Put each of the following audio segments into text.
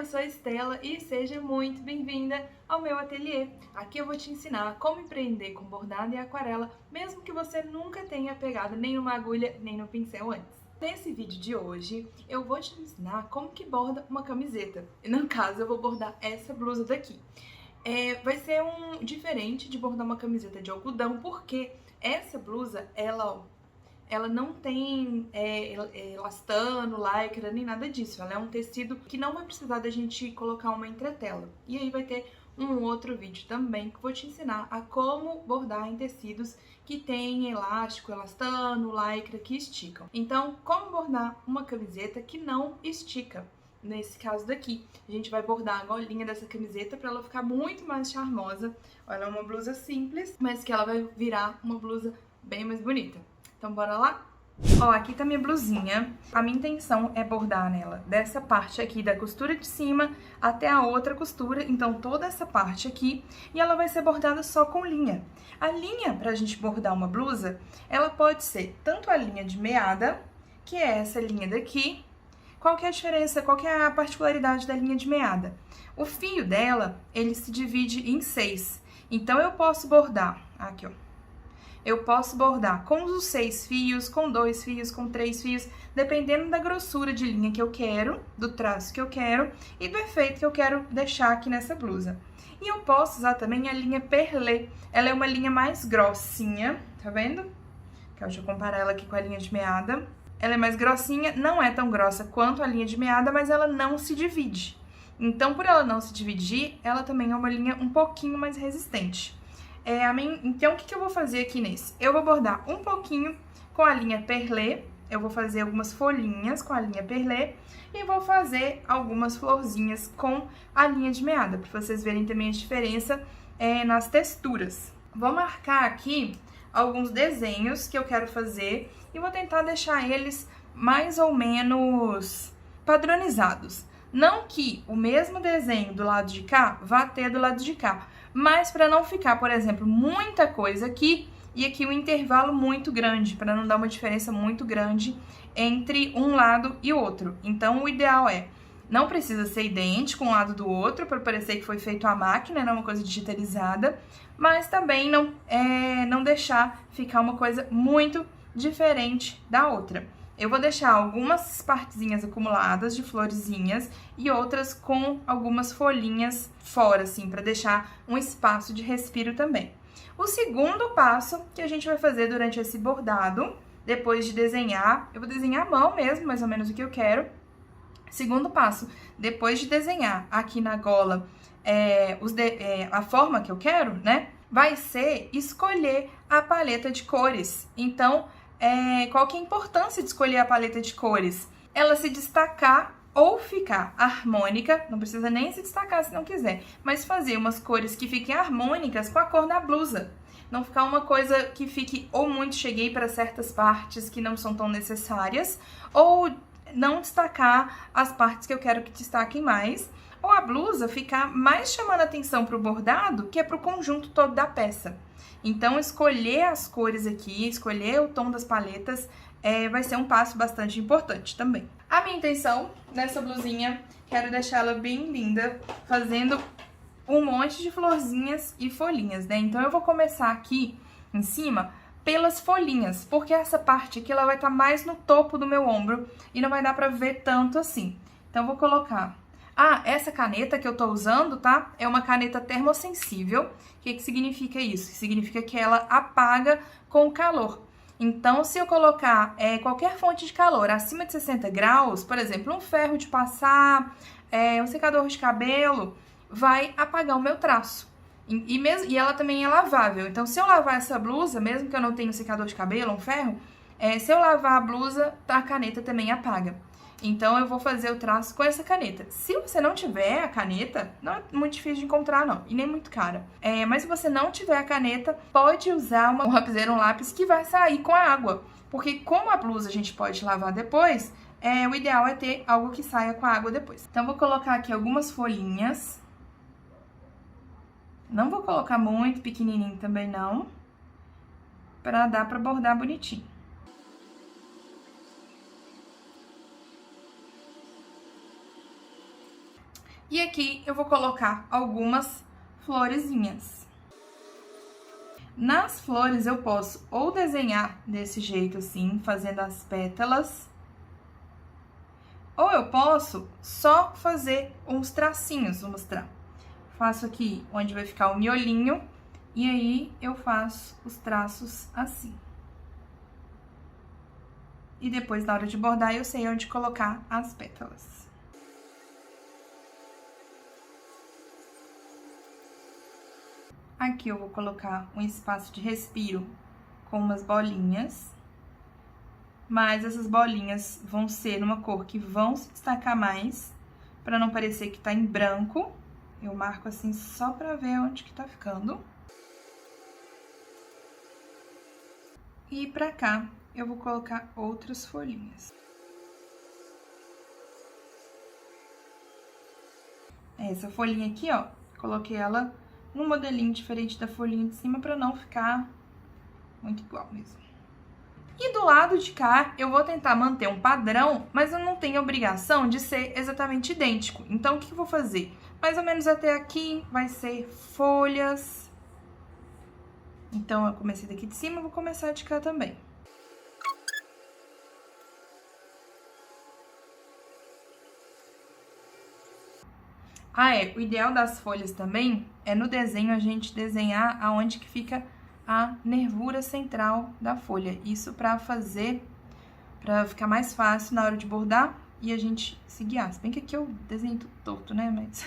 sou a Estela e seja muito bem-vinda ao meu ateliê. Aqui eu vou te ensinar como empreender com bordado e aquarela, mesmo que você nunca tenha pegado nem numa agulha nem no pincel antes. Nesse vídeo de hoje, eu vou te ensinar como que borda uma camiseta. E no caso, eu vou bordar essa blusa daqui. Vai ser diferente de bordar uma camiseta de algodão, porque essa blusa, ela não tem elastano, lycra, nem nada disso. Ela é um tecido que não vai precisar da gente colocar uma entretela. E aí vai ter um outro vídeo também que eu vou te ensinar a como bordar em tecidos que tem elástico, elastano, lycra, que esticam. Então, como bordar uma camiseta que não estica? Nesse caso daqui, a gente vai bordar a golinha dessa camiseta para ela ficar muito mais charmosa. Olha, é uma blusa simples, mas que ela vai virar uma blusa bem mais bonita. Então bora lá? Ó, aqui tá minha blusinha. A minha intenção é bordar nela dessa parte aqui da costura de cima até a outra costura, então toda essa parte aqui, e ela vai ser bordada só com linha. A linha pra gente bordar uma blusa, ela pode ser tanto a linha de meada, que é essa linha daqui. Qual que é a diferença, qual que é a particularidade da linha de meada? O fio dela, ele se divide em 6. Então eu posso bordar, aqui ó, eu posso bordar com os 6 fios, com 2 fios, com 3 fios, dependendo da grossura de linha que eu quero, do traço que eu quero e do efeito que eu quero deixar aqui nessa blusa. E eu posso usar também a linha perlê, ela é uma linha mais grossinha, tá vendo? Deixa eu comparar ela aqui com a linha de meada. Ela é mais grossinha, não é tão grossa quanto a linha de meada, mas ela não se divide. Então, por ela não se dividir, ela também é uma linha um pouquinho mais resistente. Então, o que eu vou fazer aqui nesse? Eu vou bordar um pouquinho com a linha perlê, eu vou fazer algumas folhinhas com a linha perlê e vou fazer algumas florzinhas com a linha de meada, para vocês verem também a diferença nas texturas. Vou marcar aqui alguns desenhos que eu quero fazer e vou tentar deixar eles mais ou menos padronizados. Não que o mesmo desenho do lado de cá vá ter do lado de cá, mas para não ficar, por exemplo, muita coisa aqui e aqui um intervalo muito grande, para não dar uma diferença muito grande entre um lado e outro. Então, o ideal não precisa ser idêntico um lado do outro, para parecer que foi feito à máquina, não é uma coisa digitalizada, mas também não deixar ficar uma coisa muito diferente da outra. Eu vou deixar algumas partezinhas acumuladas de florezinhas e outras com algumas folhinhas fora, assim, para deixar um espaço de respiro também. O segundo passo que a gente vai fazer durante esse bordado, depois de desenhar, eu vou desenhar à mão mesmo, mais ou menos o que eu quero. Segundo passo, depois de desenhar aqui na gola a forma que eu quero, né, vai ser escolher a paleta de cores. Então, qual que é a importância de escolher a paleta de cores? Ela se destacar ou ficar harmônica, não precisa nem se destacar se não quiser, mas fazer umas cores que fiquem harmônicas com a cor da blusa. Não ficar uma coisa que fique ou muito cheguei para certas partes que não são tão necessárias, ou não destacar as partes que eu quero que destaquem mais, ou a blusa ficar mais chamando atenção para o bordado que é para o conjunto todo da peça. Então, escolher as cores aqui, escolher o tom das paletas, vai ser um passo bastante importante também. A minha intenção nessa blusinha, quero deixar ela bem linda, fazendo um monte de florzinhas e folhinhas, né? Então, eu vou começar aqui em cima pelas folhinhas, porque essa parte aqui ela vai estar mais no topo do meu ombro e não vai dar pra ver tanto assim. Então, eu vou colocar... essa caneta que eu tô usando, tá? É uma caneta termossensível. O que significa isso? Significa que ela apaga com o calor. Então, se eu colocar qualquer fonte de calor acima de 60 graus, por exemplo, um ferro de passar, um secador de cabelo, vai apagar o meu traço. E ela também é lavável. Então, se eu lavar essa blusa, mesmo que eu não tenha um secador de cabelo, um ferro, se eu lavar a blusa, a caneta também apaga. Então, eu vou fazer o traço com essa caneta. Se você não tiver a caneta, não é muito difícil de encontrar, não. E nem muito cara. Mas se você não tiver a caneta, pode usar um lapiseira, um lápis que vai sair com a água. Porque como a blusa a gente pode lavar depois, o ideal é ter algo que saia com a água depois. Então, vou colocar aqui algumas folhinhas. Não vou colocar muito pequenininho também, não. Pra dar pra bordar bonitinho. E aqui eu vou colocar algumas florezinhas. Nas flores eu posso ou desenhar desse jeito assim, fazendo as pétalas, ou eu posso só fazer uns tracinhos, vou mostrar. Faço aqui onde vai ficar o miolinho, e aí eu faço os traços assim. E depois, na hora de bordar, eu sei onde colocar as pétalas. Aqui eu vou colocar um espaço de respiro com umas bolinhas. Mas essas bolinhas vão ser numa cor que vão se destacar mais, para não parecer que tá em branco. Eu marco assim só pra ver onde que tá ficando. E pra cá eu vou colocar outras folhinhas. Essa folhinha aqui, ó, coloquei ela num modelinho diferente da folhinha de cima pra não ficar muito igual mesmo. E do lado de cá, eu vou tentar manter um padrão, mas eu não tenho obrigação de ser exatamente idêntico. Então, o que eu vou fazer? Mais ou menos até aqui vai ser folhas. Então, eu comecei daqui de cima, vou começar de cá também. O ideal das folhas também é no desenho a gente desenhar aonde que fica a nervura central da folha. Isso para ficar mais fácil na hora de bordar e a gente se guiar. Se bem que aqui eu desenho tudo torto, né? Mas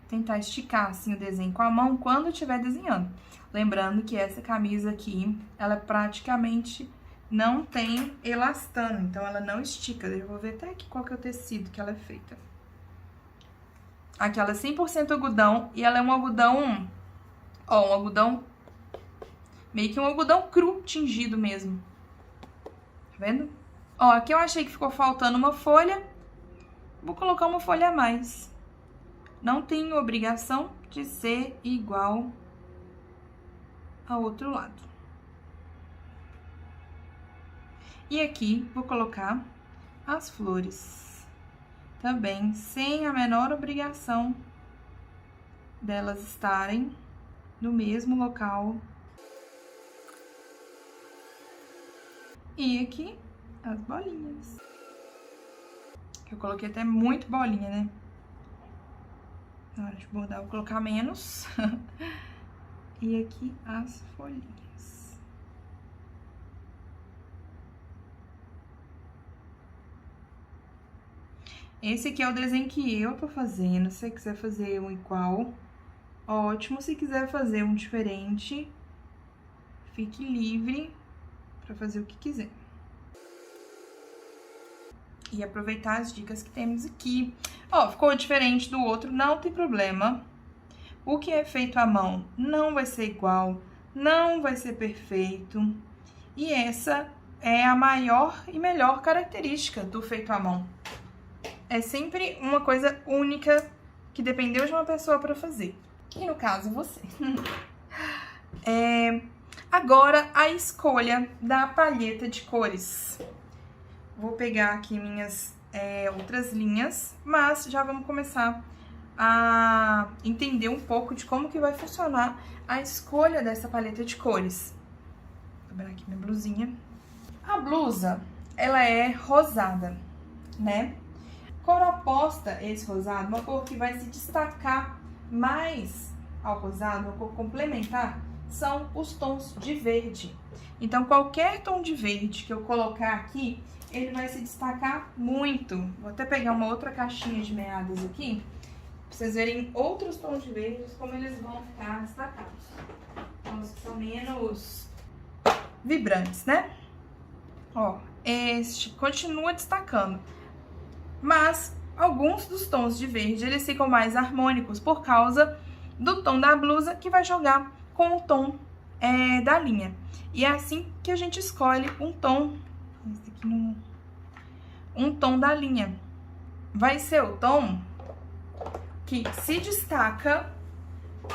tentar esticar assim o desenho com a mão quando estiver desenhando. Lembrando que essa camisa aqui, ela praticamente não tem elastano, então ela não estica. Eu vou ver até aqui qual que é o tecido que ela é feita. Aqui ela é 100% algodão e ela é um algodão... Ó, um algodão, meio que um algodão cru, tingido mesmo. Tá vendo? Ó, aqui eu achei que ficou faltando uma folha. Vou colocar uma folha a mais. Não tenho obrigação de ser igual ao outro lado. E aqui vou colocar as flores. Também sem a menor obrigação delas estarem no mesmo local. E aqui, as bolinhas. Eu coloquei até muito bolinha, né? Na hora de bordar, eu vou colocar menos. E aqui, as folhinhas. Esse aqui é o desenho que eu tô fazendo. Se você quiser fazer um igual, ótimo. Se quiser fazer um diferente, fique livre para fazer o que quiser. E aproveitar as dicas que temos aqui. Ó, ficou diferente do outro, não tem problema. O que é feito à mão não vai ser igual, não vai ser perfeito. E essa é a maior e melhor característica do feito à mão. É sempre uma coisa única que dependeu de uma pessoa para fazer. E no caso, você. Agora, a escolha da palheta de cores. Vou pegar aqui minhas outras linhas, mas já vamos começar a entender um pouco de como que vai funcionar a escolha dessa paleta de cores. Vou dobrar aqui minha blusinha. A blusa, ela é rosada, né? Cor oposta a esse rosado, uma cor que vai se destacar mais ao rosado, uma cor complementar, são os tons de verde. Então, qualquer tom de verde que eu colocar aqui, ele vai se destacar muito. Vou até pegar uma outra caixinha de meadas aqui, pra vocês verem outros tons de verdes, como eles vão ficar destacados. Então, são menos vibrantes, né? Ó, este continua destacando. Mas alguns dos tons de verde, eles ficam mais harmônicos por causa do tom da blusa que vai jogar com o tom da linha. E é assim que a gente escolhe um tom. Esse aqui não... Um tom da linha. Vai ser o tom que se destaca,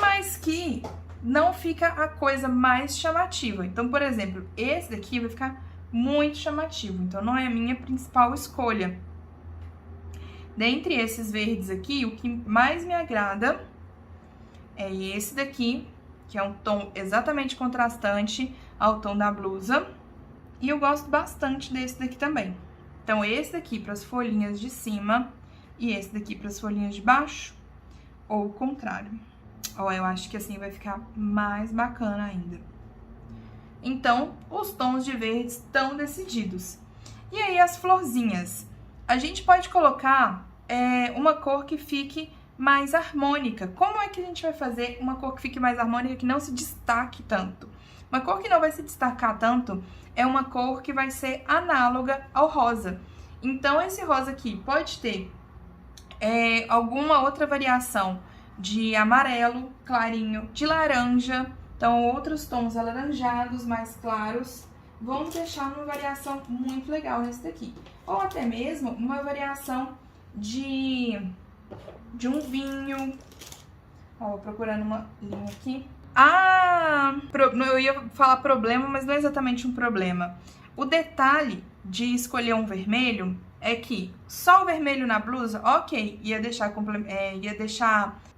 mas que não fica a coisa mais chamativa. Então, por exemplo, esse daqui vai ficar muito chamativo. Então, não é a minha principal escolha. Dentre esses verdes aqui, o que mais me agrada é esse daqui, que é um tom exatamente contrastante ao tom da blusa. E eu gosto bastante desse daqui também. Então, esse daqui para as folhinhas de cima e esse daqui para as folhinhas de baixo, ou o contrário. Ó, eu acho que assim vai ficar mais bacana ainda. Então, os tons de verde estão decididos. E aí, as florzinhas. A gente pode colocar uma cor que fique mais harmônica. Como é que a gente vai fazer uma cor que fique mais harmônica, que não se destaque tanto? Uma cor que não vai se destacar tanto é uma cor que vai ser análoga ao rosa. Então, esse rosa aqui pode ter alguma outra variação de amarelo clarinho, de laranja. Então, outros tons alaranjados mais claros vão deixar uma variação muito legal nesse daqui. Ou até mesmo uma variação de um vinho. Ó, procurando uma linha aqui. Eu ia falar problema, mas não é exatamente um problema. O detalhe de escolher um vermelho é que só o vermelho na blusa, ok,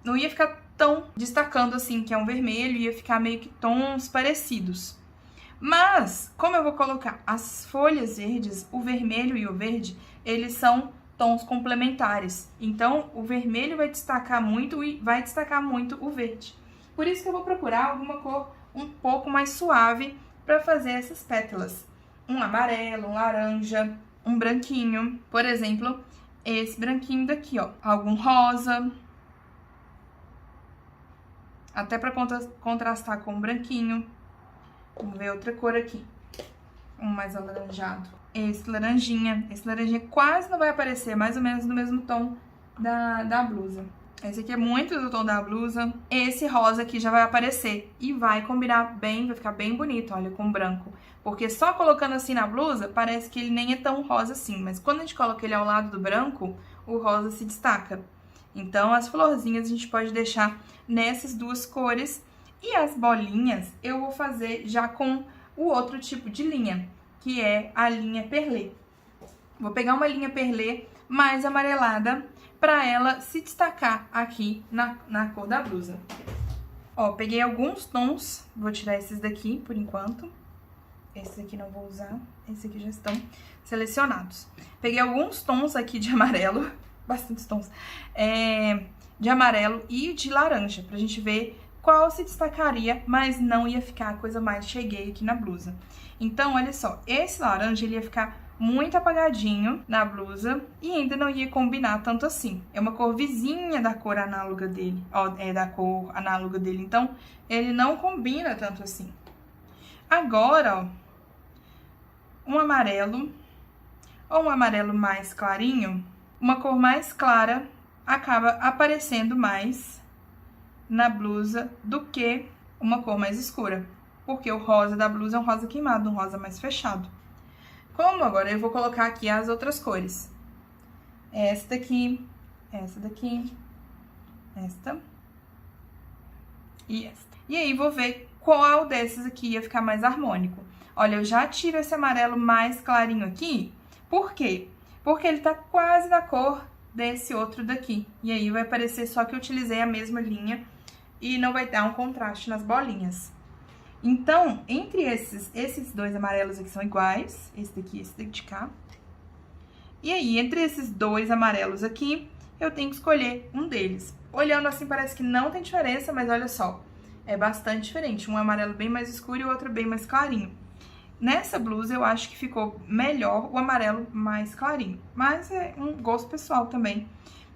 não ia ficar tão destacando assim que é um vermelho, ia ficar meio que tons parecidos. Mas, como eu vou colocar as folhas verdes, o vermelho e o verde, eles são tons complementares. Então, o vermelho vai destacar muito e vai destacar muito o verde. Por isso que eu vou procurar alguma cor um pouco mais suave para fazer essas pétalas. Um amarelo, um laranja, um branquinho. Por exemplo, esse branquinho daqui, ó. Algum rosa. Até para contrastar com o branquinho. Vamos ver outra cor aqui. Um mais alaranjado. Esse laranjinha. Esse laranjinha quase não vai aparecer, mais ou menos no mesmo tom da blusa. Esse aqui é muito do tom da blusa. Esse rosa aqui já vai aparecer e vai combinar bem, vai ficar bem bonito, olha, com branco. Porque só colocando assim na blusa, parece que ele nem é tão rosa assim. Mas quando a gente coloca ele ao lado do branco, o rosa se destaca. Então, as florzinhas a gente pode deixar nessas duas cores. E as bolinhas eu vou fazer já com o outro tipo de linha, que é a linha perlê. Vou pegar uma linha perlê mais amarelada para ela se destacar aqui na cor da blusa. Ó, peguei alguns tons, vou tirar esses daqui por enquanto. Esses aqui não vou usar, esses aqui já estão selecionados. Peguei alguns tons aqui de amarelo, bastantes tons, de amarelo e de laranja, pra gente ver qual se destacaria, mas não ia ficar a coisa mais cheguei aqui na blusa. Então, olha só, esse laranja ele ia ficar muito apagadinho na blusa e ainda não ia combinar tanto assim. É uma cor vizinha da cor análoga dele, ó, então ele não combina tanto assim. Agora, ó, um amarelo, ou um amarelo mais clarinho, uma cor mais clara acaba aparecendo mais na blusa do que uma cor mais escura, porque o rosa da blusa é um rosa queimado, um rosa mais fechado. Como agora eu vou colocar aqui as outras cores. Essa daqui, essa e esta. E aí, vou ver qual desses aqui ia ficar mais harmônico. Olha, eu já tiro esse amarelo mais clarinho aqui. Por quê? Porque ele tá quase na cor desse outro daqui. E aí, vai parecer só que eu utilizei a mesma linha e não vai dar um contraste nas bolinhas. Então, entre esses dois amarelos aqui são iguais, esse daqui e esse daqui de cá. E aí, entre esses dois amarelos aqui, eu tenho que escolher um deles. Olhando assim, parece que não tem diferença, mas olha só, é bastante diferente. Um amarelo bem mais escuro e o outro bem mais clarinho. Nessa blusa, eu acho que ficou melhor o amarelo mais clarinho, mas é um gosto pessoal também.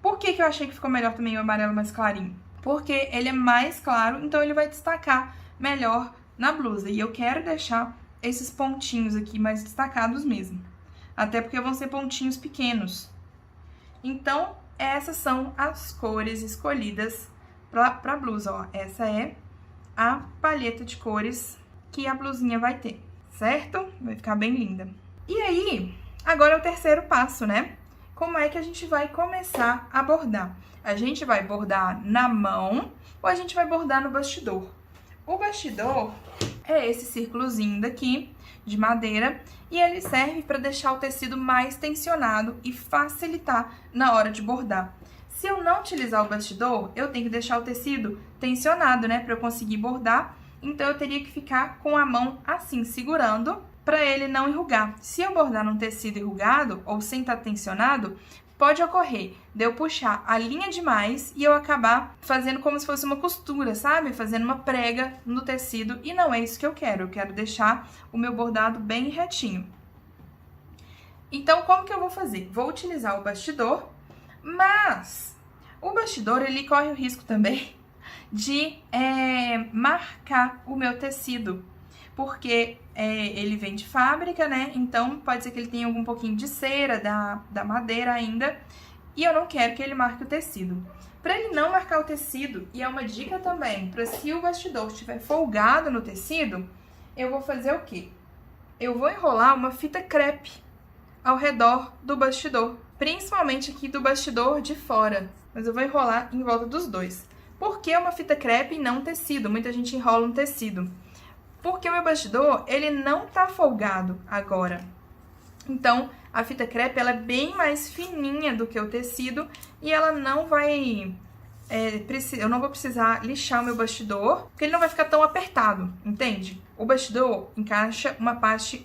Por que que eu achei que ficou melhor também o amarelo mais clarinho? Porque ele é mais claro, então ele vai destacar melhor na blusa. E eu quero deixar esses pontinhos aqui mais destacados mesmo. Até porque vão ser pontinhos pequenos. Então, essas são as cores escolhidas pra blusa, ó. Essa é a paleta de cores que a blusinha vai ter, certo? Vai ficar bem linda. E aí, agora é o terceiro passo, né? Como é que a gente vai começar a bordar? A gente vai bordar na mão ou a gente vai bordar no bastidor? O bastidor é esse círculozinho daqui, de madeira e ele serve para deixar o tecido mais tensionado e facilitar na hora de bordar. Se eu não utilizar o bastidor, eu tenho que deixar o tecido tensionado, né, para eu conseguir bordar. Então eu teria que ficar com a mão assim, segurando, para ele não enrugar. Se eu bordar num tecido enrugado ou sem estar tensionado, pode ocorrer de eu puxar a linha demais e eu acabar fazendo como se fosse uma costura, sabe? Fazendo uma prega no tecido e não é isso que eu quero deixar o meu bordado bem retinho. Então, como que eu vou fazer? Vou utilizar o bastidor, mas o bastidor, ele corre o risco também de marcar o meu tecido, porque ele vem de fábrica, né? Então, pode ser que ele tenha algum pouquinho de cera da madeira ainda, e eu não quero que ele marque o tecido. Para ele não marcar o tecido, e é uma dica também, para se o bastidor estiver folgado no tecido, eu vou fazer o quê? Eu vou enrolar uma fita crepe ao redor do bastidor, principalmente aqui do bastidor de fora, mas eu vou enrolar em volta dos dois. Por que uma fita crepe e não um tecido? Muita gente enrola um tecido. Porque o meu bastidor, ele não tá folgado agora. Então, a fita crepe, ela é bem mais fininha do que o tecido e ela não vai... eu não vou precisar lixar o meu bastidor, porque ele não vai ficar tão apertado, entende? O bastidor encaixa uma parte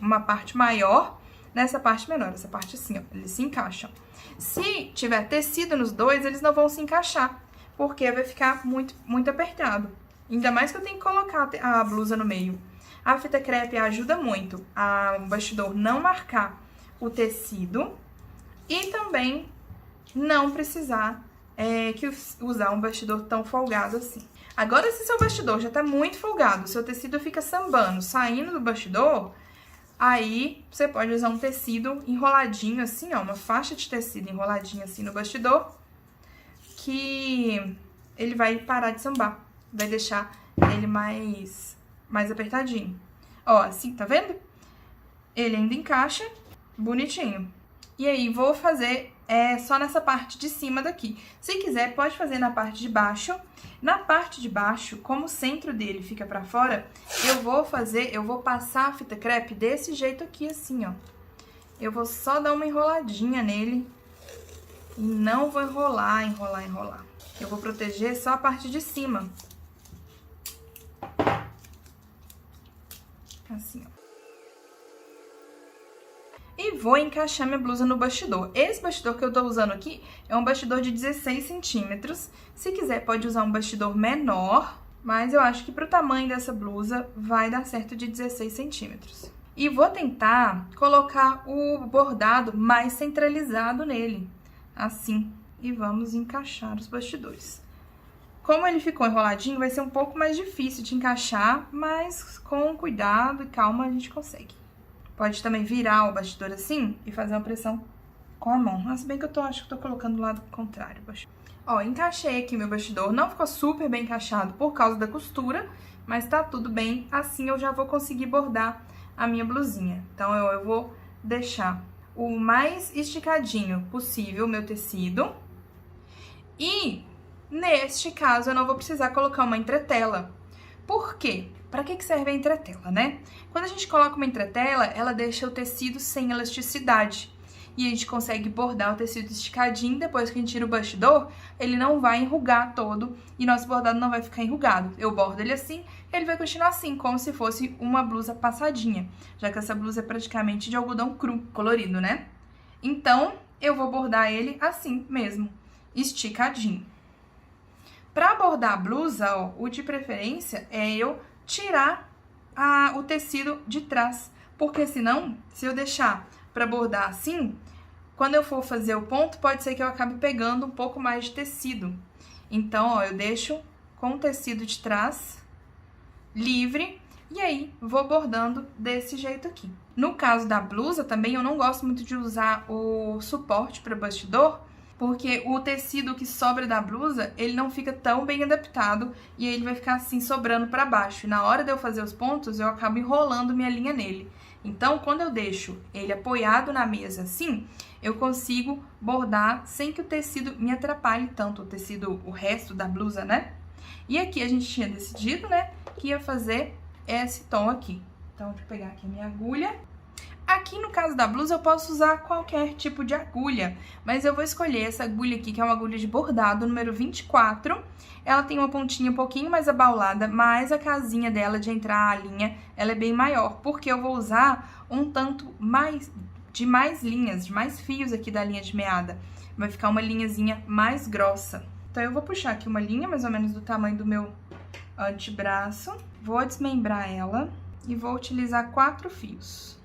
maior nessa parte menor, essa parte assim, ó, eles se encaixam. Se tiver tecido nos dois, eles não vão se encaixar, porque vai ficar muito, muito apertado. Ainda mais que eu tenho que colocar a blusa no meio. A fita crepe ajuda muito o bastidor não marcar o tecido e também não precisar usar um bastidor tão folgado assim. Agora, se seu bastidor já tá muito folgado, seu tecido fica sambando, saindo do bastidor, aí você pode usar um tecido enroladinho assim, ó, uma faixa de tecido enroladinha assim no bastidor, que ele vai parar de sambar, vai deixar ele mais apertadinho. Ó, assim, tá vendo? Ele ainda encaixa bonitinho. E aí, vou fazer só nessa parte de cima daqui. Se quiser, pode fazer na parte de baixo. Na parte de baixo, como o centro dele fica pra fora, eu vou passar a fita crepe desse jeito aqui, assim, ó. Eu vou só dar uma enroladinha nele e não vou enrolar. Eu vou proteger só a parte de cima. Assim, ó. E vou encaixar minha blusa no bastidor. Esse bastidor que eu tô usando aqui é um bastidor de 16 centímetros. Se quiser, pode usar um bastidor menor, mas eu acho que pro tamanho dessa blusa vai dar certo de 16 centímetros. E vou tentar colocar o bordado mais centralizado nele, assim. E vamos encaixar os bastidores. Como ele ficou enroladinho, vai ser um pouco mais difícil de encaixar, mas com cuidado e calma a gente consegue. Pode também virar o bastidor assim e fazer uma pressão com a mão. Mas bem que acho que eu tô colocando do lado contrário. Ó, encaixei aqui meu bastidor. Não ficou super bem encaixado por causa da costura, mas tá tudo bem. Assim eu já vou conseguir bordar a minha blusinha. Então, eu vou deixar o mais esticadinho possível o meu tecido. E, neste caso, eu não vou precisar colocar uma entretela. Por quê? Para que serve a entretela, né? Quando a gente coloca uma entretela, ela deixa o tecido sem elasticidade. E a gente consegue bordar o tecido esticadinho, depois que a gente tira o bastidor, ele não vai enrugar todo e nosso bordado não vai ficar enrugado. Eu bordo ele assim, ele vai continuar assim, como se fosse uma blusa passadinha, já que essa blusa é praticamente de algodão cru, colorido, né? Então, eu vou bordar ele assim mesmo, esticadinho. Para bordar a blusa, ó, o de preferência é eu tirar o tecido de trás, porque senão, se eu deixar para bordar assim, quando eu for fazer o ponto, pode ser que eu acabe pegando um pouco mais de tecido. Então, ó, eu deixo com o tecido de trás livre e aí vou bordando desse jeito aqui. No caso da blusa também, eu não gosto muito de usar o suporte para bastidor, porque o tecido que sobra da blusa, ele não fica tão bem adaptado e ele vai ficar assim sobrando para baixo. E na hora de eu fazer os pontos, eu acabo enrolando minha linha nele. Então, quando eu deixo ele apoiado na mesa assim, eu consigo bordar sem que o tecido me atrapalhe tanto, o resto da blusa, né? E aqui a gente tinha decidido, né, que ia fazer esse tom aqui. Então, deixa eu pegar aqui a minha agulha. Aqui no caso da blusa eu posso usar qualquer tipo de agulha, mas eu vou escolher essa agulha aqui, que é uma agulha de bordado, número 24. Ela tem uma pontinha um pouquinho mais abaulada, mas a casinha dela de entrar a linha, ela é bem maior, porque eu vou usar um tanto de mais linhas, de mais fios aqui da linha de meada. Vai ficar uma linhazinha mais grossa. Então eu vou puxar aqui uma linha mais ou menos do tamanho do meu antebraço, vou desmembrar ela e vou utilizar 4 fios.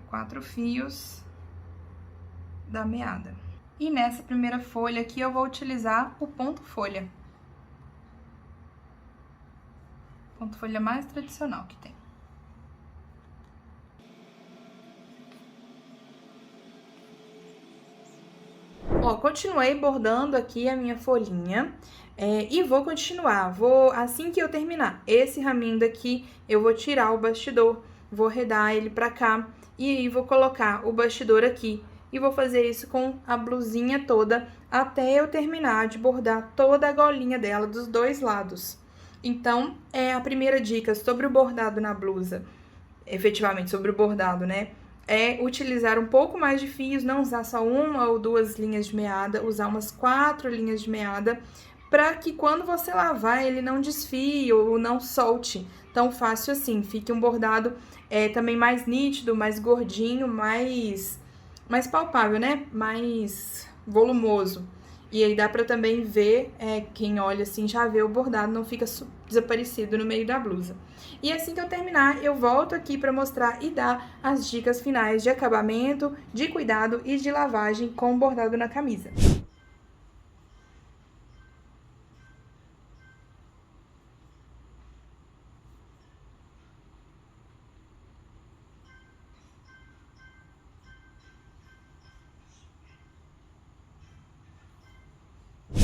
4 fios da meada. E nessa primeira folha aqui eu vou utilizar o ponto folha. Ponto folha mais tradicional que tem. Ó, continuei bordando aqui a minha folhinha e vou continuar. Assim que eu terminar esse raminho daqui, eu vou tirar o bastidor, vou redar ele pra cá. E aí, vou colocar o bastidor aqui e vou fazer isso com a blusinha toda até eu terminar de bordar toda a golinha dela dos 2 lados. Então, a primeira dica sobre o bordado na blusa, efetivamente sobre o bordado, né? É utilizar um pouco mais de fios, não usar só 1 ou 2 linhas de meada, usar umas 4 linhas de meada, para que quando você lavar ele não desfie ou não solte tão fácil assim. Fique um bordado também mais nítido, mais gordinho, mais palpável, né? Mais volumoso. E aí dá pra também ver, quem olha assim já vê o bordado, não fica desaparecido no meio da blusa. E assim que eu terminar, eu volto aqui pra mostrar e dar as dicas finais de acabamento, de cuidado e de lavagem com o bordado na camisa.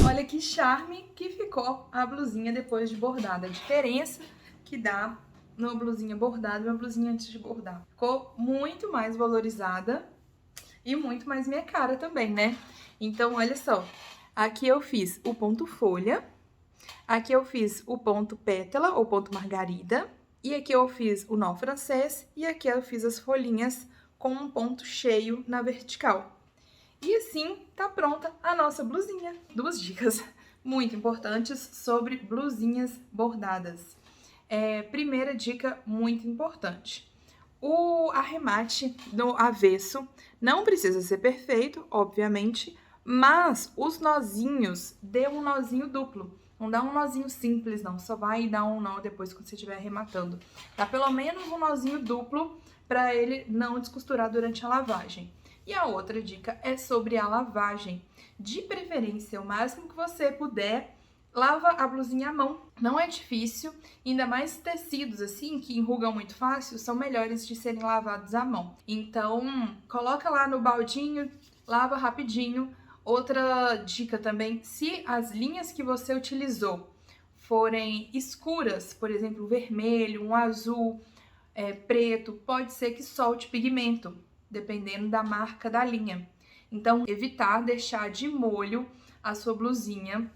Olha que charme que ficou a blusinha depois de bordada. A diferença que dá numa blusinha bordada e uma blusinha antes de bordar. Ficou muito mais valorizada e muito mais minha cara também, né? Então, olha só. Aqui eu fiz o ponto folha. Aqui eu fiz o ponto pétala ou ponto margarida. E aqui eu fiz o nó francês. E aqui eu fiz as folhinhas com um ponto cheio na vertical. E assim, tá pronta a nossa blusinha. 2 dicas muito importantes sobre blusinhas bordadas. Primeira dica muito importante. O arremate no avesso não precisa ser perfeito, obviamente, mas os nozinhos, dê um nozinho duplo. Não dá um nozinho simples, não. Só vai dar um nó depois quando você estiver arrematando. Dá pelo menos um nozinho duplo para ele não descosturar durante a lavagem. E a outra dica é sobre a lavagem. De preferência, o máximo que você puder, lava a blusinha à mão. Não é difícil, ainda mais tecidos assim, que enrugam muito fácil, são melhores de serem lavados à mão. Então, coloca lá no baldinho, lava rapidinho. Outra dica também, se as linhas que você utilizou forem escuras, por exemplo, vermelho, um azul, preto, pode ser que solte pigmento, dependendo da marca da linha. Então, evitar deixar de molho a sua blusinha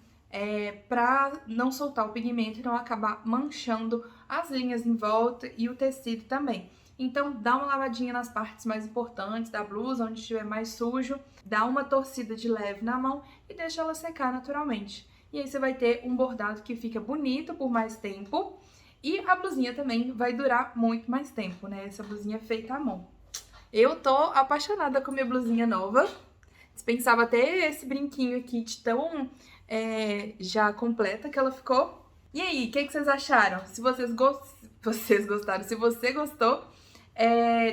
para não soltar o pigmento e não acabar manchando as linhas em volta e o tecido também. Então, dá uma lavadinha nas partes mais importantes da blusa, onde estiver mais sujo, dá uma torcida de leve na mão e deixa ela secar naturalmente. E aí você vai ter um bordado que fica bonito por mais tempo e a blusinha também vai durar muito mais tempo, né? Essa blusinha é feita à mão. Eu tô apaixonada com minha blusinha nova. Dispensava até esse brinquinho aqui de tão já completa que ela ficou. E aí, o que vocês acharam? Se vocês gostaram, se você gostou,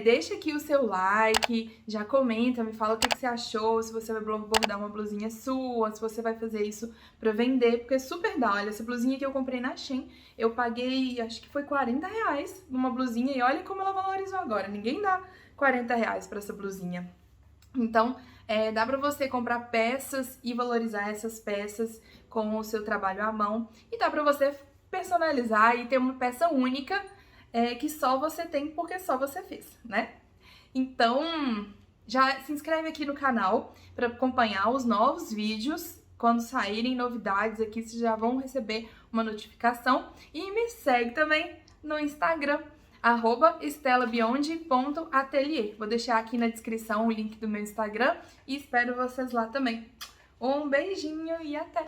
deixa aqui o seu like, já comenta, me fala o que você achou, se você vai bordar uma blusinha sua, se você vai fazer isso pra vender, porque super dá. Olha, essa blusinha que eu comprei na Shein, eu paguei, acho que foi R$40 numa blusinha, e olha como ela valorizou agora. Ninguém dá R$40 pra essa blusinha. Então, dá pra você comprar peças e valorizar essas peças com o seu trabalho à mão, e dá pra você personalizar e ter uma peça única que só você tem porque só você fez, né? Então, já se inscreve aqui no canal para acompanhar os novos vídeos. Quando saírem novidades aqui, vocês já vão receber uma notificação. E me segue também no Instagram, @estelabeyond.atelier. Vou deixar aqui na descrição o link do meu Instagram e espero vocês lá também. Um beijinho e até!